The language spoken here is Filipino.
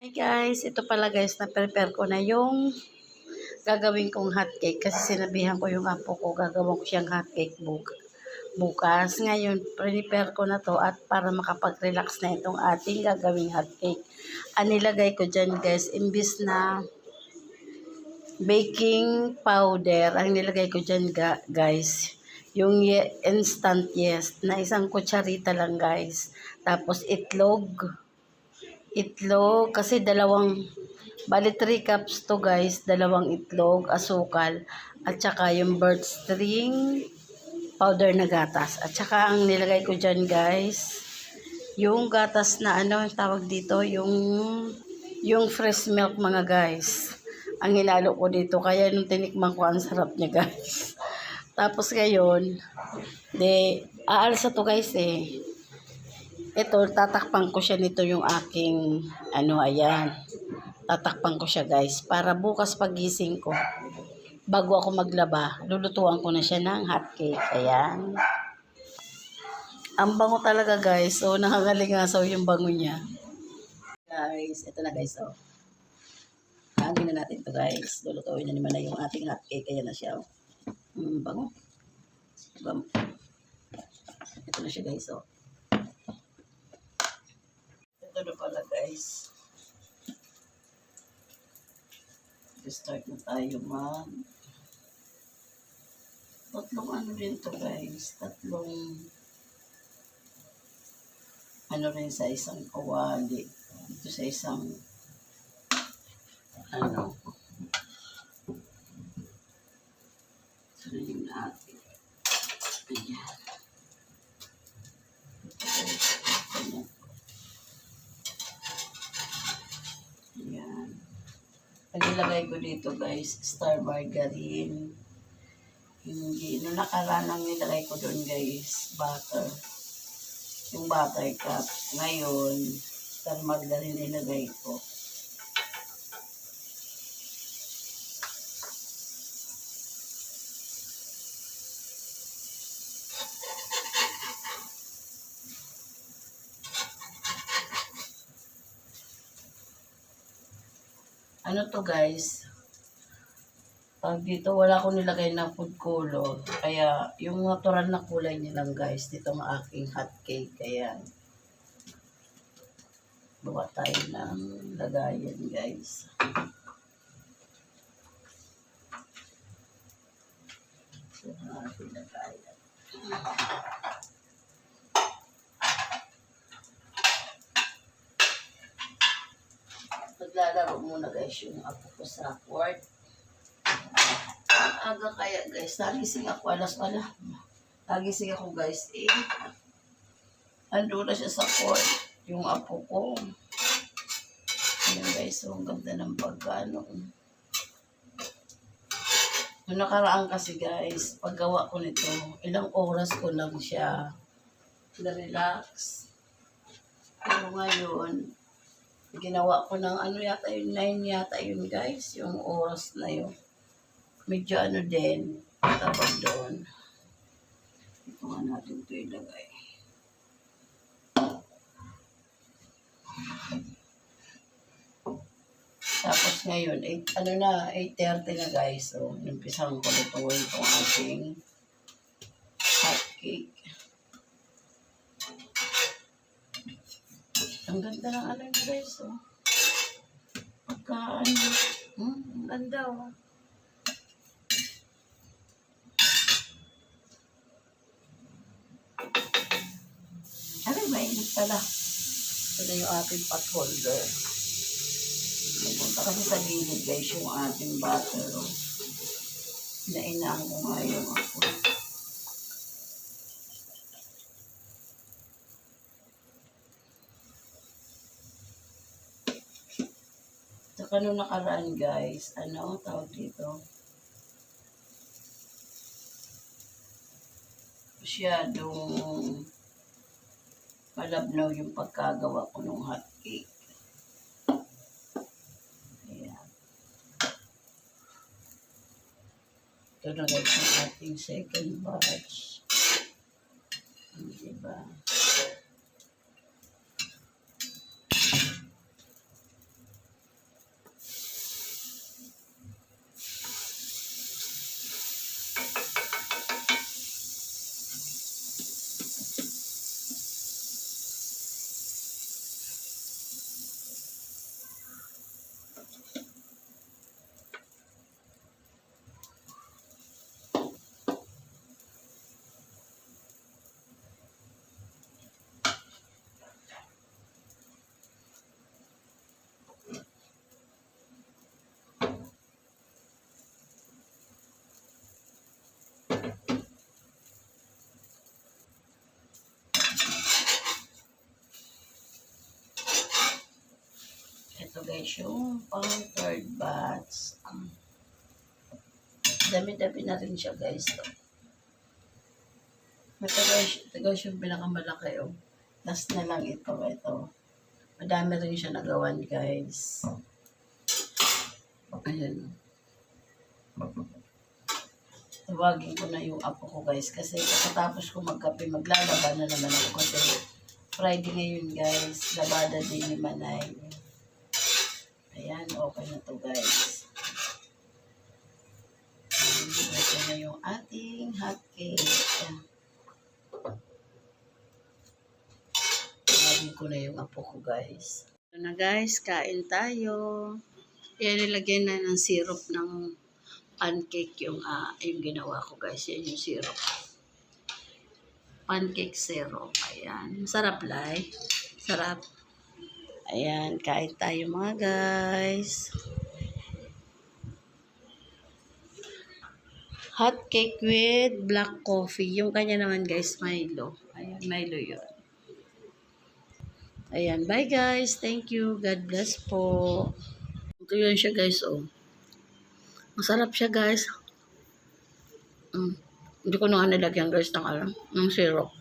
Hi guys, ito pala guys, na-prepare ko na yung gagawin kong hotcake kasi sinabihan ko yung apo ko gagawin ko siyang hotcake bukas. Ngayon, prepare ko na to at para makapag-relax na itong ating gagawing hotcake. Ang nilagay ko dyan guys, imbis na baking powder, ang nilagay ko dyan guys, yung instant yes na isang kutsarita lang guys. Tapos itlog kasi bali 3 cups to guys, dalawang itlog, asukal, at saka yung bird string powder na gatas. At saka ang nilagay ko dyan guys, yung gatas na ano, yung tawag dito, yung fresh milk mga guys. Ang hinalo ko dito, kaya nung tinikman ko, ang sarap niya guys. Tapos ngayon, aalsa to guys eh. Ito, tatakpan ko siya nito yung aking, ayan. Tatakpan ko siya guys, para bukas pagising ko, bago ako maglaba, lulutuan ko na siya ng hotcake. Ayan. Ang bango talaga guys, so nakakalingasaw yung bango niya. Guys, ito na guys, oh. Hangin na natin to guys. Lulutuin na naman na yung ating hotcake. Ayan na siya, oh. Bango. Ito na siya guys, oh. Ito na pala guys. Start na tayo tatlong ano rin to guys. Tatlong ano rin sa isang kawali. Ito sa isang sunodin natin. Ayan. Ayan. Nagilagay ko dito guys, star margarine. Hindi, nung nakaranang nilagay ko doon guys, butter. Yung butter cup. Ngayon, star margarine nilagay ko. Ano to guys? Pag dito wala akong nilagay ng food color. Kaya yung natural na kulay niya lang guys. Dito ang aking hotcake. Kaya buka tayo ng lagayan guys. Ito ang aking lagayan. Maglalaro muna guys yung apo ko sa court. Aga kaya guys, nagising ako nagising ako guys ando na siya sa court yung apo ko. Ayan guys, so ang ganda ng pagkano. Yung nakaraan kasi guys, paggawa ko nito, ilang oras ko lang siya na-relax. Pero ngayon, ginawa ko ng yata yun, 9 yata yun guys, yung oras na yun. Medyo din, tapos doon. Ito nga natin ito ilagay. Tapos ngayon, 8:30 na guys. So, umpisang ko lutuin itong ating hotcake. Ang ganda ng guys, oh. Ang ganda, oh. Mainit pala. Ito na yung ating pot holder. Napunta kasi sa gilid guys yung ating butter. Oh. Inainaan ko nga yung ako. Saka nung nakaraan guys, tawag dito? Masyadong malabnaw yung pagkagawa ko ng hotcake. Ayan. Ito na guys yung ating second batch. Diba? ito guys, yung pang third batch. Dami-dami na rin siya guys. Ito guys yung pinakamalaki. Oh. Last na lang ito. Madami rin siya nagawan guys. Ayan. Tawagin ko na yung apo ko guys kasi katapos ko magkape, maglalaba na naman ako kasi Friday ngayon guys, labada din ni Manay. Ayan, okay na to guys. Ito na yung ating hot cake. Ayan. Tawagin ko na yung apo ko guys. Ito na guys, kain tayo. Ayan, nilagyan na ng syrup ng pancake yung ginawa ko guys. Yan yung syrup. Pancake syrup. Ayan. Sarap lai. Sarap. Ayan. Kain tayo mga guys. Hot cake with black coffee. Yung kanya naman guys, Milo. Ayan. Milo yun. Ayan. Bye guys. Thank you. God bless po. Ito yun siya guys. Oh. Masarap siya guys. Hindi ko na nilagyan guys ng syrup.